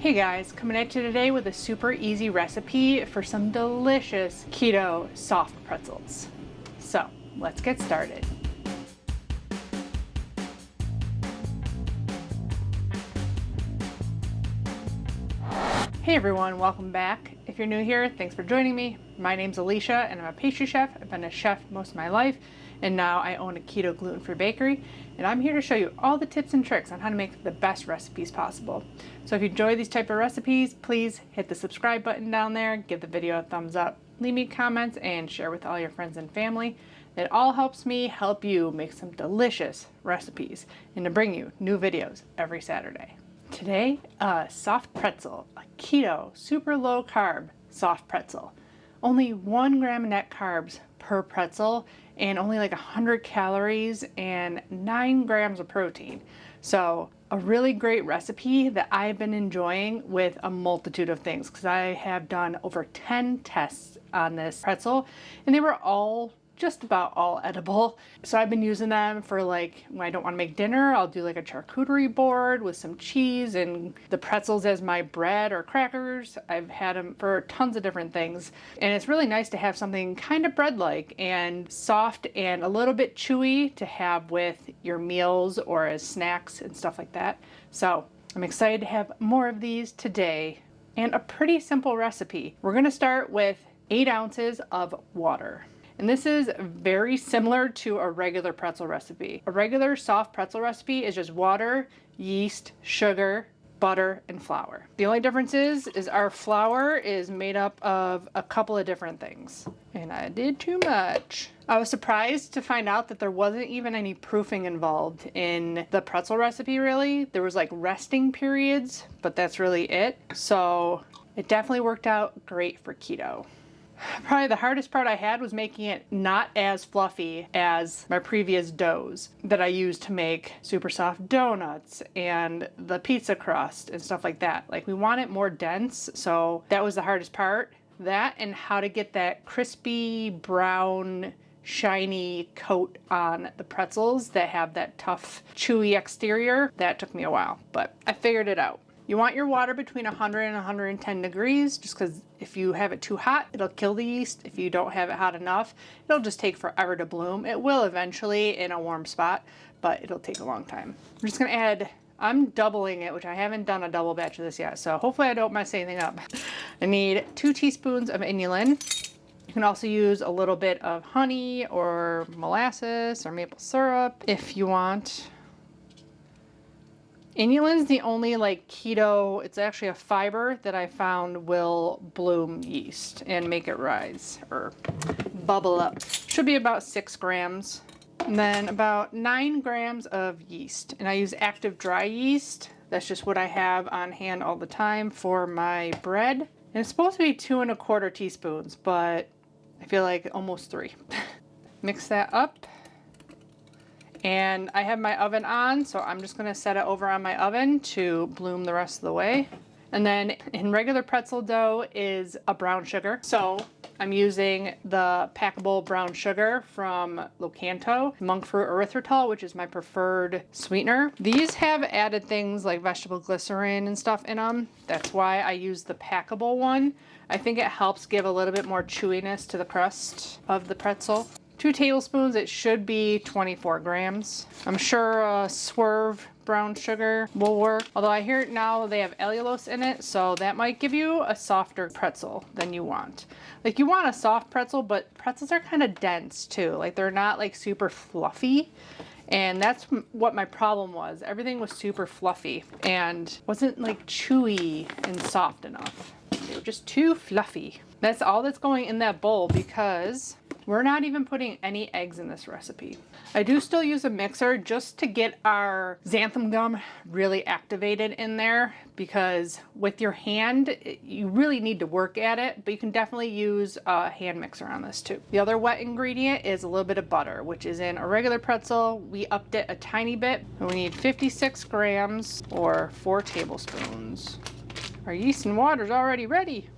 Hey guys, coming at you today with a super easy recipe for some delicious keto soft pretzels. So let's get started. Hey everyone, welcome back. If you're new here, thanks for joining me. My name's Alycia and I'm a pastry chef. I've been a chef most of my life and now I own a keto gluten-free bakery, and I'm here to show you all the tips and tricks on how to make the best recipes possible. So if you enjoy these type of recipes, please hit the subscribe button down there, give the video a thumbs up, leave me comments, and share with all your friends and family. It all helps me help you make some delicious recipes and to bring you new videos every Saturday. Today, a soft pretzel, a keto, super low carb soft pretzel. Only 1 gram net carbs per pretzel and only like 100 calories and 9 grams of protein. So a really great recipe that I've been enjoying with a multitude of things because I have done over 10 tests on this pretzel and they were all just about all edible. So I've been using them for like when I don't want to make dinner, I'll do like a charcuterie board with some cheese and the pretzels as my bread or crackers. I've had them for tons of different things. And it's really nice to have something kind of bread-like and soft and a little bit chewy to have with your meals or as snacks and stuff like that. So I'm excited to have more of these today and a pretty simple recipe. We're gonna start with 8 ounces of water. And this is very similar to a regular pretzel recipe. A regular soft pretzel recipe is just water, yeast, sugar, butter, and flour. The only difference is our flour is made up of a couple of different things. And I did too much. I was surprised to find out that there wasn't even any proofing involved in the pretzel recipe, really. There was like resting periods, but that's really it. So it definitely worked out great for keto. Probably the hardest part I had was making it not as fluffy as my previous doughs that I used to make super soft donuts and the pizza crust and stuff like that. Like we want it more dense, so that was the hardest part. That and how to get that crispy brown shiny coat on the pretzels that have that tough chewy exterior. That took me a while, but I figured it out. You want your water between 100 and 110 degrees just because if you have it too hot, it'll kill the yeast. If you don't have it hot enough, it'll just take forever to bloom. It will eventually in a warm spot, but it'll take a long time. I'm just gonna add, I'm doubling it, which I haven't done a double batch of this yet, so hopefully I don't mess anything up. I need 2 teaspoons of inulin. You can also use a little bit of honey or molasses or maple syrup if you want. Inulin's the only like keto, it's actually a fiber that I found will bloom yeast and make it rise or bubble up. Should be about 6 grams. And then about 9 grams of yeast. And I use active dry yeast. That's just what I have on hand all the time for my bread. And it's supposed to be 2 1/4 teaspoons, but I feel like almost 3. Mix that up. And I have my oven on, so I'm just gonna set it over on my oven to bloom the rest of the way. And then in regular pretzel dough is a brown sugar. So I'm using the packable brown sugar from Locanto, monk fruit erythritol, which is my preferred sweetener. These have added things like vegetable glycerin and stuff in them. That's why I use the packable one. I think it helps give a little bit more chewiness to the crust of the pretzel. 2 tablespoons, it should be 24 grams. I'm sure Swerve brown sugar will work. Although I hear now they have allulose in it, so that might give you a softer pretzel than you want. Like you want a soft pretzel, but pretzels are kind of dense too. Like they're not like super fluffy. And that's what my problem was. Everything was super fluffy and wasn't like chewy and soft enough. They were just too fluffy. That's all that's going in that bowl because we're not even putting any eggs in this recipe. I do still use a mixer just to get our xanthan gum really activated in there because with your hand, you really need to work at it, but you can definitely use a hand mixer on this too. The other wet ingredient is a little bit of butter, which is in a regular pretzel. We upped it a tiny bit. And we need 56 grams or 4 tablespoons. Our yeast and water is already ready.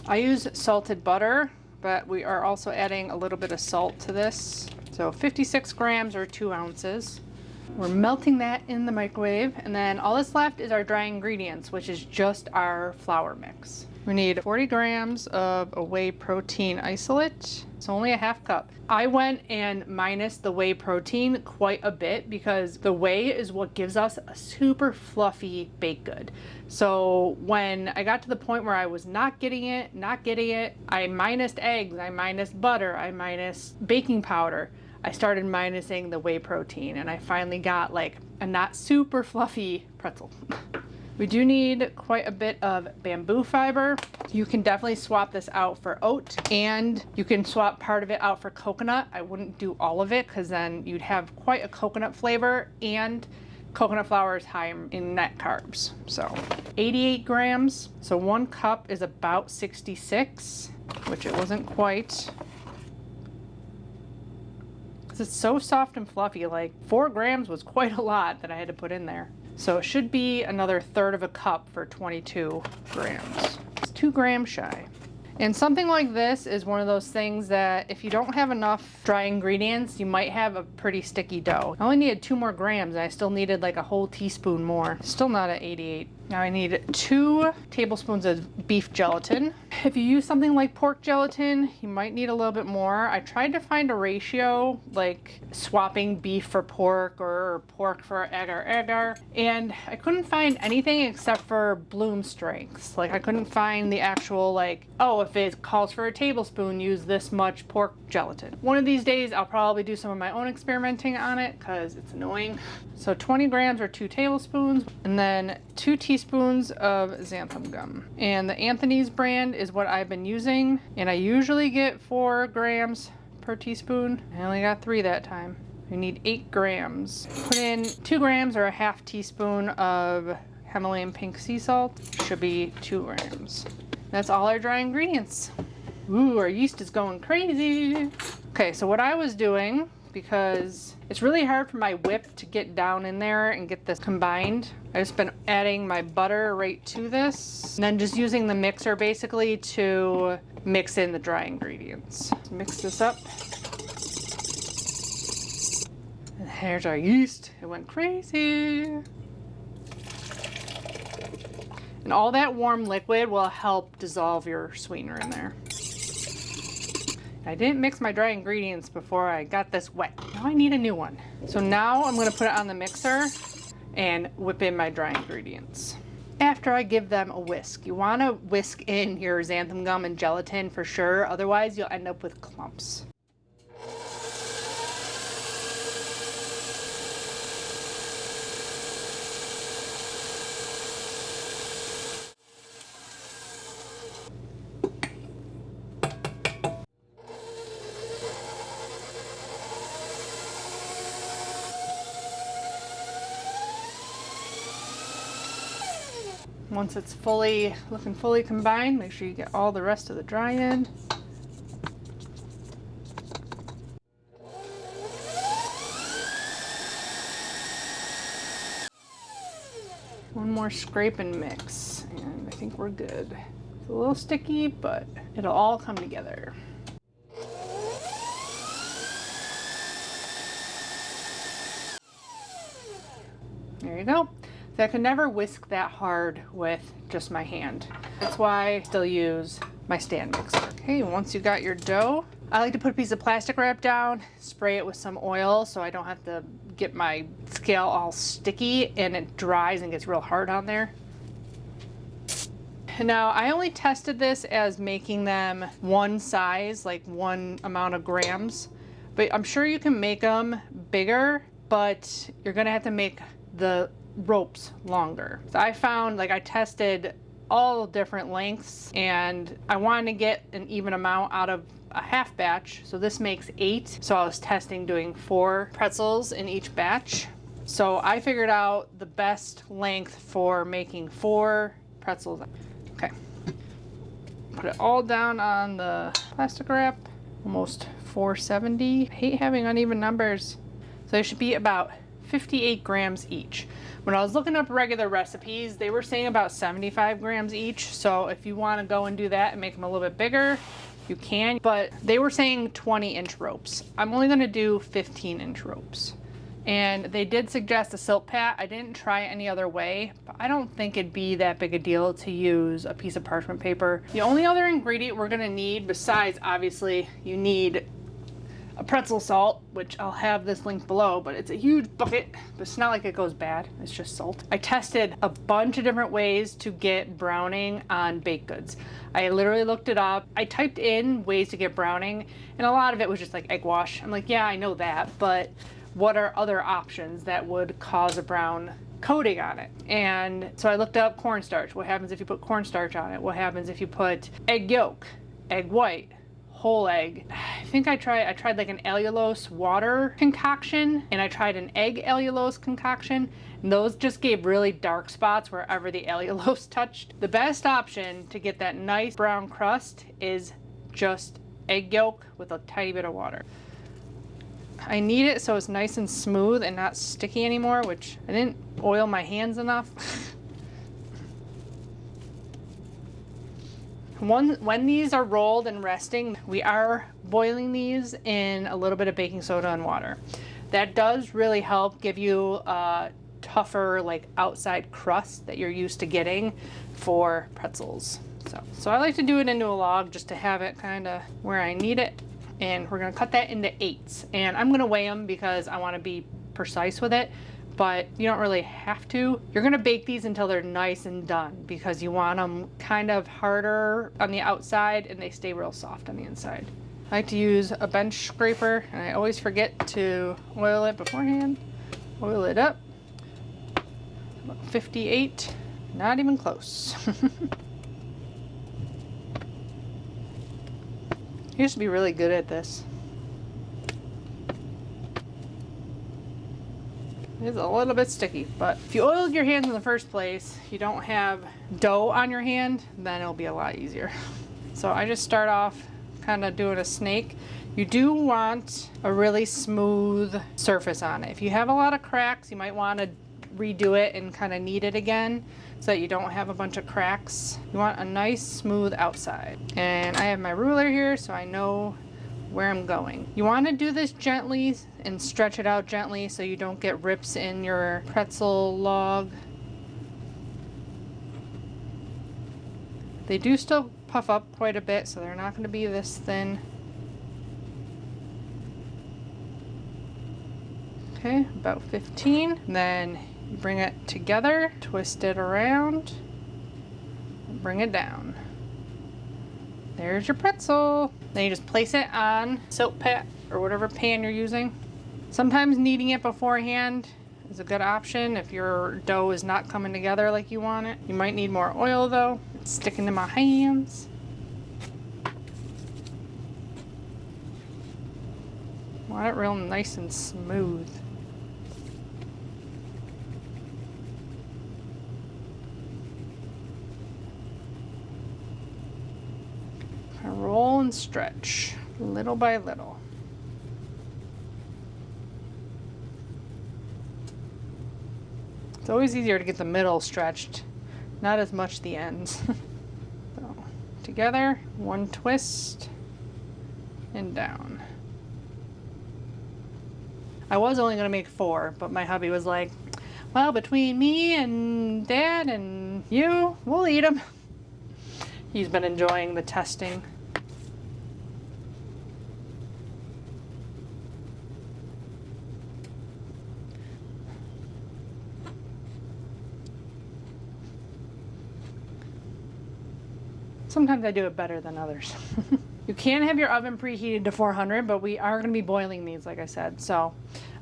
I use salted butter, but we are also adding a little bit of salt to this. So 56 grams or 2 ounces. We're melting that in the microwave, and then all that's left is our dry ingredients, which is just our flour mix. We need 40 grams of a whey protein isolate. It's only a half cup. I went and minused the whey protein quite a bit because the whey is what gives us a super fluffy baked good. So when I got to the point where I was not getting it, I minused eggs, I minused butter, I minused baking powder. I started minusing the whey protein, and I finally got like a not super fluffy pretzel. We do need quite a bit of bamboo fiber. You can definitely swap this out for oat, and you can swap part of it out for coconut. I wouldn't do all of it because then you'd have quite a coconut flavor, and coconut flour is high in net carbs. So 88 grams. So 1 cup is about 66, which it wasn't quite. It's so soft and fluffy, like 4 grams was quite a lot that I had to put in there. So it should be another third of a cup for 22 grams. It's 2 grams shy. And something like this is one of those things that if you don't have enough dry ingredients, you might have a pretty sticky dough. I only needed 2 more grams, and I still needed like a whole teaspoon more. Still not at 88. Now I need 2 tablespoons of beef gelatin. If you use something like pork gelatin, you might need a little bit more. I tried to find a ratio, like swapping beef for pork or pork for agar, and I couldn't find anything except for bloom strengths. Like I couldn't find the actual like, oh, if it calls for a tablespoon, use this much pork gelatin. One of these days, I'll probably do some of my own experimenting on it because it's annoying. So 20 grams or 2 tablespoons, and then 2 teaspoons of xanthan gum. And the Anthony's brand is what I've been using, and I usually get 4 grams per teaspoon. I only got 3 that time. We need 8 grams. Put in 2 grams or a half teaspoon of Himalayan pink sea salt. Should be 2 grams. That's all our dry ingredients. Ooh, our yeast is going crazy. Okay, so what I was doing, because it's really hard for my whip to get down in there and get this combined, I've just been adding my butter right to this, and then just using the mixer basically to mix in the dry ingredients. Let's mix this up. And here's our yeast. It went crazy. And all that warm liquid will help dissolve your sweetener in there. I didn't mix my dry ingredients before I got this wet. Now I need a new one. So now I'm gonna put it on the mixer and whip in my dry ingredients. After I give them a whisk, you wanna whisk in your xanthan gum and gelatin for sure, otherwise you'll end up with clumps. Once it's looking fully combined, make sure you get all the rest of the dry in. One more scrape and mix, and I think we're good. It's a little sticky, but it'll all come together. There you go. I could never whisk that hard with just my hand. That's why I still use my stand mixer. Okay, once you got your dough, I like to put a piece of plastic wrap down, spray it with some oil so I don't have to get my scale all sticky and it dries and gets real hard on there. Now, I only tested this as making them one size, like 1 amount of grams, but I'm sure you can make them bigger, but you're gonna have to make the ropes longer. So I found, like, I tested all different lengths and I wanted to get an even amount out of a half batch. So this makes 8. So I was testing doing 4 pretzels in each batch. So I figured out the best length for making 4 pretzels. Okay. Put it all down on the plastic wrap. Almost 470. I hate having uneven numbers. So they should be about 58 grams each. When I was looking up regular recipes, they were saying about 75 grams each. So if you want to go and do that and make them a little bit bigger, you can. But they were saying 20-inch ropes. I'm only going to do 15-inch ropes. And they did suggest a silk pat. I didn't try any other way, but I don't think it'd be that big a deal to use a piece of parchment paper. The only other ingredient we're gonna need, besides obviously you need a pretzel salt, which I'll have this link below, but it's a huge bucket, but it's not like it goes bad, it's just salt. I tested a bunch of different ways to get browning on baked goods. I literally looked it up. I typed in ways to get browning, and a lot of it was just like egg wash. I'm like, yeah, I know that, but what are other options that would cause a brown coating on it? And so I looked up cornstarch. What happens if you put cornstarch on it? What happens if you put egg yolk, egg white, whole egg? I think I tried like an allulose water concoction, and I tried an egg allulose concoction, and those just gave really dark spots wherever the allulose touched. The best option to get that nice brown crust is just egg yolk with a tiny bit of water. I need it so it's nice and smooth and not sticky anymore, which I didn't oil my hands enough. When these are rolled and resting, we are boiling these in a little bit of baking soda and water. That does really help give you a tougher, like, outside crust that you're used to getting for pretzels. So I like to do it into a log just to have it kind of where I need it. And we're gonna cut that into 8s. And I'm gonna weigh them because I wanna be precise with it, but you don't really have to. You're gonna bake these until they're nice and done because you want them kind of harder on the outside and they stay real soft on the inside. I like to use a bench scraper, and I always forget to oil it beforehand. Oil it up. About 58, not even close. I used to be really good at this. It's a little bit sticky, but if you oiled your hands in the first place, you don't have dough on your hand, then it'll be a lot easier. So I just start off kind of doing a snake. You do want a really smooth surface on it. If you have a lot of cracks, you might want to redo it and kind of knead it again so that you don't have a bunch of cracks. You want a nice smooth outside. And I have my ruler here so I know where I'm going. You want to do this gently and stretch it out gently so you don't get rips in your pretzel log. They do still puff up quite a bit, so they're not going to be this thin. Okay, about 15. Then you bring it together, twist it around, and bring it down. There's your pretzel. Then you just place it on silk pat or whatever pan you're using. Sometimes kneading it beforehand is a good option if your dough is not coming together like you want it. You might need more oil though. It's sticking to my hands. Want it real nice and smooth. Roll and stretch little by little. It's always easier to get the middle stretched, not as much the ends. So, together, one twist, and down. I was only gonna make 4, but my hubby was like, well, between me and Dad and you, we'll eat them. He's been enjoying the testing. Sometimes I do it better than others. You can have your oven preheated to 400, but we are going to be boiling these, like I said. So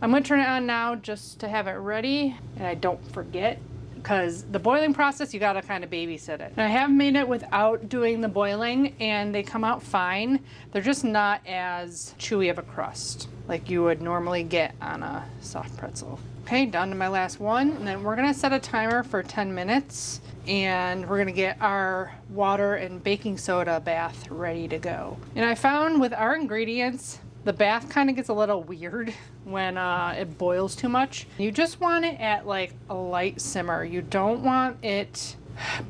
I'm going to turn it on now just to have it ready, and I don't forget, because the boiling process, you got to kind of babysit it. And I have made it without doing the boiling, and they come out fine. They're just not as chewy of a crust like you would normally get on a soft pretzel. Okay, down to my last one, and then we're going to set a timer for 10 minutes. And we're gonna get our water and baking soda bath ready to go. And I found with our ingredients, the bath kind of gets a little weird when it boils too much. You just want it at like a light simmer. You don't want it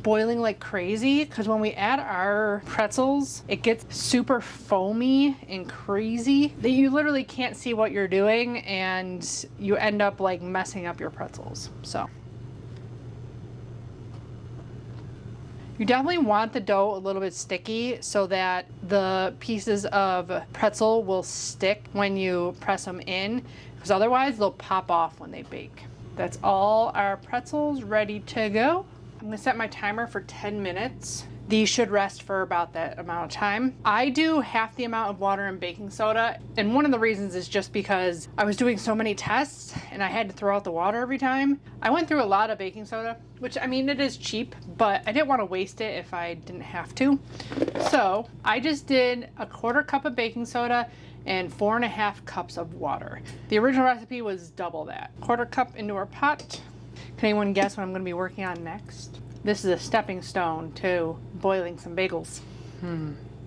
boiling like crazy, because when we add our pretzels, it gets super foamy and crazy that you literally can't see what you're doing, and you end up like messing up your pretzels. So you definitely want the dough a little bit sticky so that the pieces of pretzel will stick when you press them in, because otherwise they'll pop off when they bake. That's all our pretzels ready to go. I'm gonna set my timer for 10 minutes. These should rest for about that amount of time. I do half the amount of water and baking soda, and one of the reasons is just because I was doing so many tests and I had to throw out the water every time. I went through a lot of baking soda, which, I mean, it is cheap, but I didn't want to waste it if I didn't have to. So I just did a 1/4 cup of baking soda and 4.5 cups of water. The original recipe was double that. 1/4 cup into our pot. Can anyone guess what I'm going to be working on next? This is a stepping stone to boiling some bagels.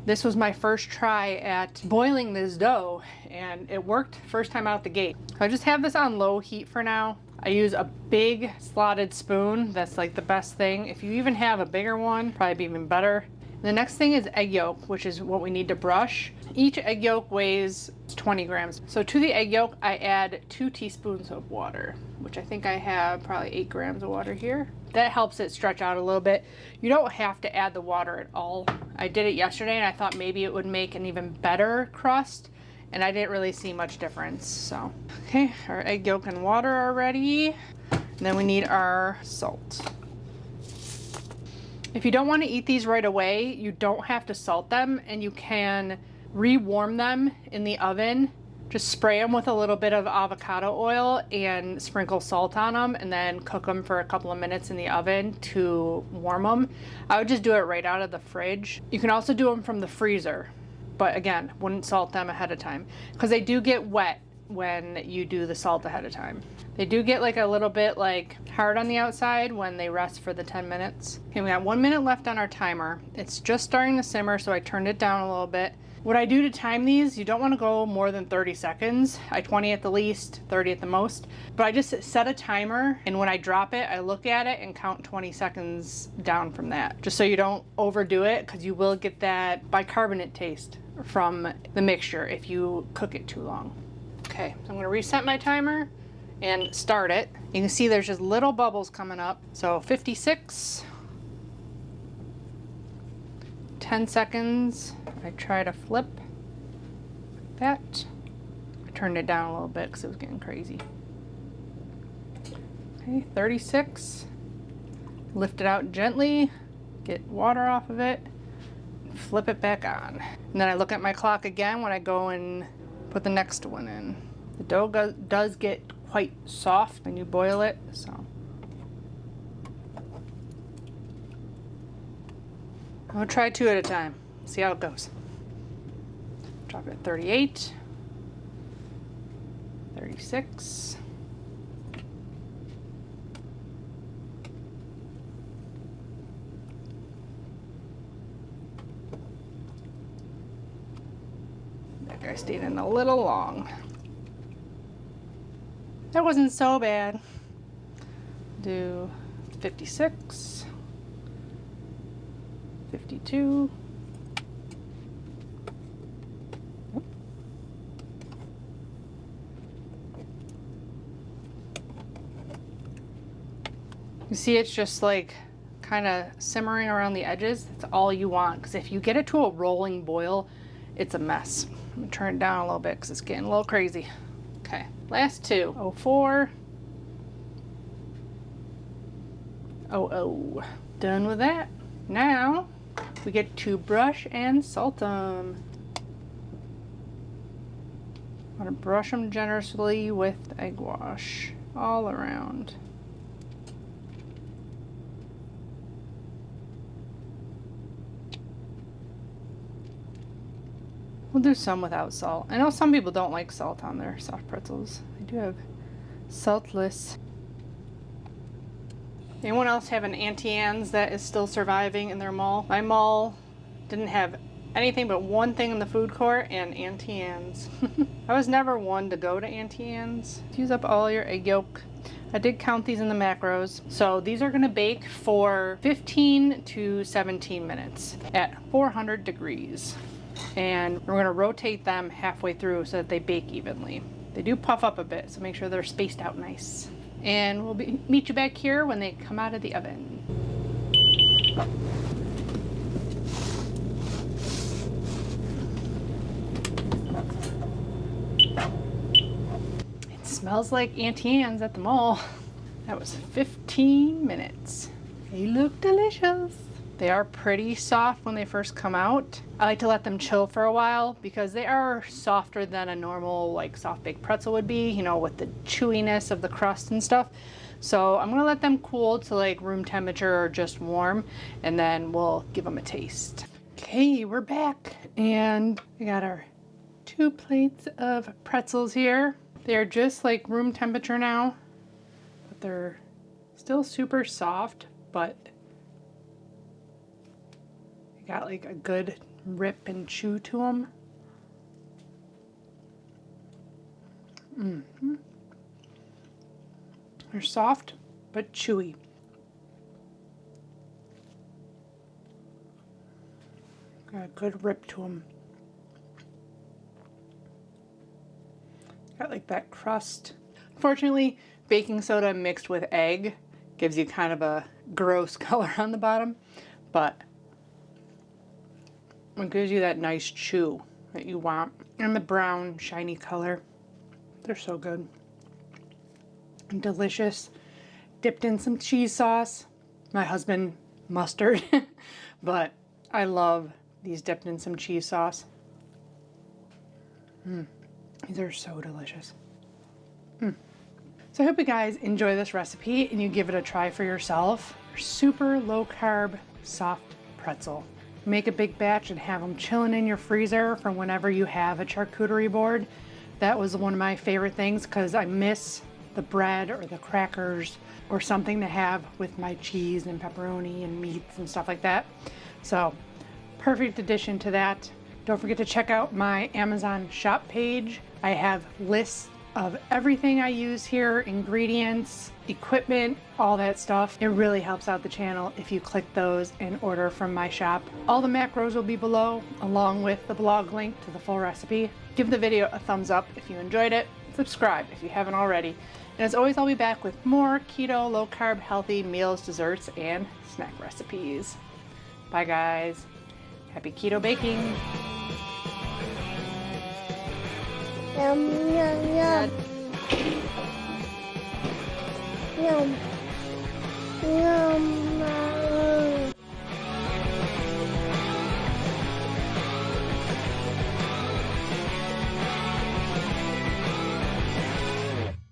This was my first try at boiling this dough, and it worked first time out the gate. So I just have this on low heat for now. I use a big slotted spoon. That's like the best thing. If you even have a bigger one, probably be even better. The next thing is egg yolk, which is what we need to brush. Each egg yolk weighs 20 grams. So to the egg yolk, I add 2 teaspoons of water, which I think I have probably 8 grams of water here. That helps it stretch out a little bit. You don't have to add the water at all. I did it yesterday and I thought maybe it would make an even better crust, and I didn't really see much difference. So, okay, our egg yolk and water are ready. And then we need our salt. If you don't want to eat these right away, you don't have to salt them, and you can rewarm them in the oven. Just spray them with a little bit of avocado oil and sprinkle salt on them, and then cook them for a couple of minutes in the oven to warm them. I would just do it right out of the fridge. You can also do them from the freezer, but again, wouldn't salt them ahead of time because they do get wet when you do the salt ahead of time. They do get like a little bit like hard on the outside when they rest for the 10 minutes. Okay, we got 1 minute left on our timer. It's just starting to simmer, so I turned it down a little bit. What I do to time these, you don't want to go more than 30 seconds. I 20 at the least, 30 at the most. But I just set a timer, and when I drop it, I look at it and count 20 seconds down from that. Just so you don't overdo it, because you will get that bicarbonate taste from the mixture if you cook it too long. Okay, so I'm going to reset my timer and start it. You can see there's just little bubbles coming up. So 56, 10 seconds. I try to flip like that. I turned it down a little bit because it was getting crazy. Okay, 36. Lift it out gently, get water off of it, flip it back on. And then I look at my clock again when I go and put the next one in. The dough does get quite soft when you boil it, so. I'm gonna try 2 at a time, see how it goes. Drop it at 38, 36. That guy stayed in a little long. That wasn't so bad. Do 56, 52. You see it's just like kind of simmering around the edges. That's all you want, because if you get it to a rolling boil, it's a mess. I'm gonna turn it down a little bit because it's getting a little crazy. Okay, last 2. 04. 00. Done with that. Now we get to brush and salt them. I'm gonna brush them generously with egg wash all around. We'll do some without salt. I know some people don't like salt on their soft pretzels. I do have saltless. Anyone else have an Auntie Anne's that is still surviving in their mall? My mall didn't have anything but one thing in the food court, and Auntie Anne's. I was never one to go to Auntie Anne's. Use up all your egg yolk. I did count these in the macros. So these are gonna bake for 15 to 17 minutes at 400 degrees. And we're gonna rotate them halfway through so that they bake evenly. They do puff up a bit, so make sure they're spaced out nice. And we'll meet you back here when they come out of the oven. It smells like Auntie Anne's at the mall. That was 15 minutes. They look delicious. They are pretty soft when they first come out. I like to let them chill for a while because they are softer than a normal like soft baked pretzel would be, you know, with the chewiness of the crust and stuff. So I'm gonna let them cool to like room temperature or just warm, and then we'll give them a taste. Okay, we're back and we got our 2 plates of pretzels here. They're just like room temperature now, but they're still super soft, but got like a good rip and chew to them. They're soft but chewy. Got a good rip to them. Got like that crust. Unfortunately, baking soda mixed with egg gives you kind of a gross color on the bottom, but it gives you that nice chew that you want. And the brown, shiny color. They're so good. And delicious. Dipped in some cheese sauce. My husband, mustard. But I love these dipped in some cheese sauce. These are so delicious. So I hope you guys enjoy this recipe and you give it a try for yourself. Super low carb, soft pretzel. Make a big batch and have them chilling in your freezer from whenever you have a charcuterie board. That was one of my favorite things because I miss the bread or the crackers or something to have with my cheese and pepperoni and meats and stuff like that. So perfect addition to that. Don't forget to check out my Amazon shop page. I have lists of everything I use here, ingredients, equipment, all that stuff. It really helps out the channel if you click those and order from my shop. All the macros will be below, along with the blog link to the full recipe. Give the video a thumbs up if you enjoyed it. Subscribe if you haven't already. And as always, I'll be back with more keto, low carb, healthy meals, desserts, and snack recipes. Bye guys. Happy keto baking. Yum, yum, yum. Yum. Yum.